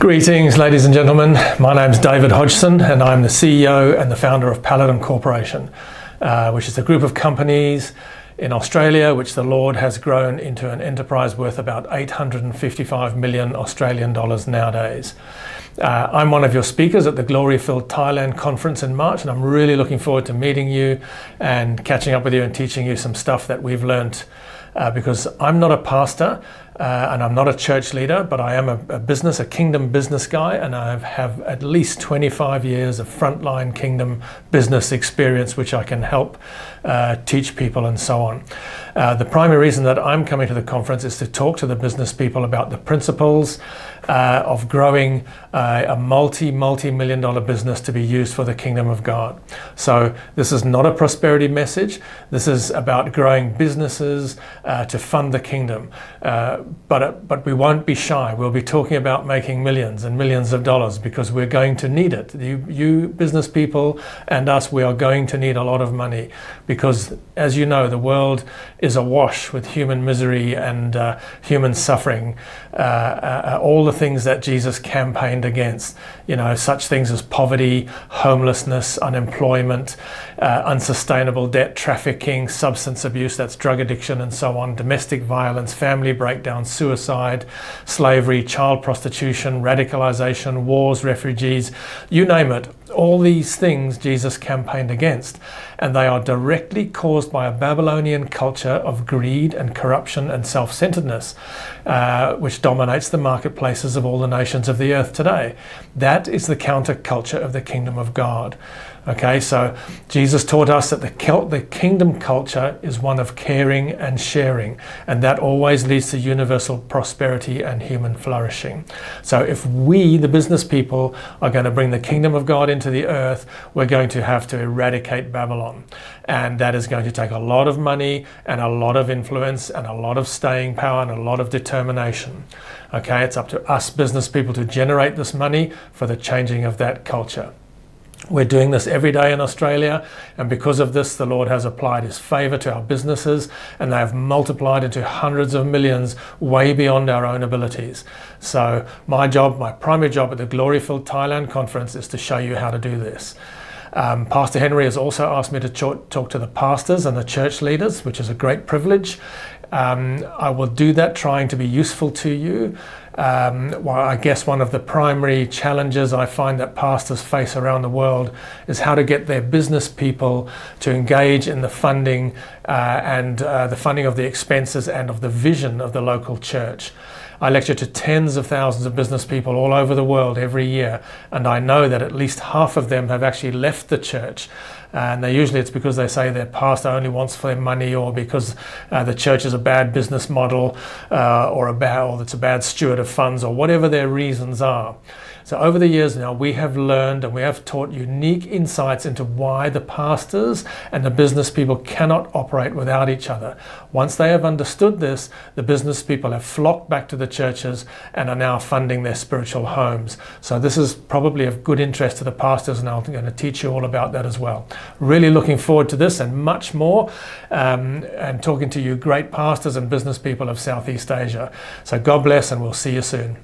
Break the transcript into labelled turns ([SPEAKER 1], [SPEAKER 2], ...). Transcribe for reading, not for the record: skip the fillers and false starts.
[SPEAKER 1] Greetings, ladies and gentlemen. My name's David Hodgson, and I'm the CEO and the founder of Paladin Corporation, which is a group of companies in Australia which the Lord has grown into an enterprise worth about 855 million Australian dollars nowadays. I'm one of your speakers at the Glory-Filled Thailand conference in March, and I'm really looking forward to meeting you and catching up with you and teaching you some stuff that we've learnt, because I'm not a pastor and I'm not a church leader, but I am a kingdom business guy, and I have at least 25 years of frontline kingdom business experience which I can help teach people and so on. The primary reason that I'm coming to the conference is to talk to the business people about the principles of growing a multi-million dollar business to be used for the kingdom of God. So this is not a prosperity message. This is about growing businesses to fund the kingdom. But we won't be shy. We'll be talking about making millions and millions of dollars, because we're going to need it. You business people and us, we are going to need a lot of money, because, as you know, the world is awash with human misery and human suffering. All the things that Jesus campaigned against, such things as poverty, homelessness, unemployment, unsustainable debt, trafficking, substance abuse, that's drug addiction and so on, domestic violence, family breakdown, suicide, slavery, child prostitution, radicalization, wars, refugees, you name it. All these things Jesus campaigned against, and they are directly caused by a Babylonian culture of greed and corruption and self-centeredness, which dominates the marketplaces of all the nations of the earth today. That is the counterculture of the kingdom of God. Okay, so Jesus taught us that the kingdom culture is one of caring and sharing, and that always leads to universal prosperity and human flourishing. So if we, the business people, are going to bring the kingdom of God into the earth, we're going to have to eradicate Babylon. And that is going to take a lot of money and a lot of influence and a lot of staying power and a lot of determination. Okay, it's up to us business people to generate this money for the changing of that culture. We're doing this every day in Australia, and because of this, the Lord has applied His favor to our businesses, and they have multiplied into hundreds of millions, way beyond our own abilities. So my primary job at the Glory-Filled Thailand conference is to show you how to do this. Pastor Henry has also asked me to talk to the pastors and the church leaders, which is a great privilege. I will do that, trying to be useful to you. Well, I guess one of the primary challenges I find that pastors face around the world is how to get their business people to engage in the funding the funding of the expenses and of the vision of the local church. I lecture to tens of thousands of business people all over the world every year, and I know that at least half of them have actually left the church. And usually it's because they say their pastor only wants for their money, or because the church is a bad business model, or it's a bad steward of funds, or whatever their reasons are. So over the years now, we have learned and we have taught unique insights into why the pastors and the business people cannot operate without each other. Once they have understood this, the business people have flocked back to the churches and are now funding their spiritual homes. So this is probably of good interest to the pastors, and I'm going to teach you all about that as well. Really looking forward to this and much more, and talking to you great pastors and business people of Southeast Asia. So God bless, and we'll see you soon.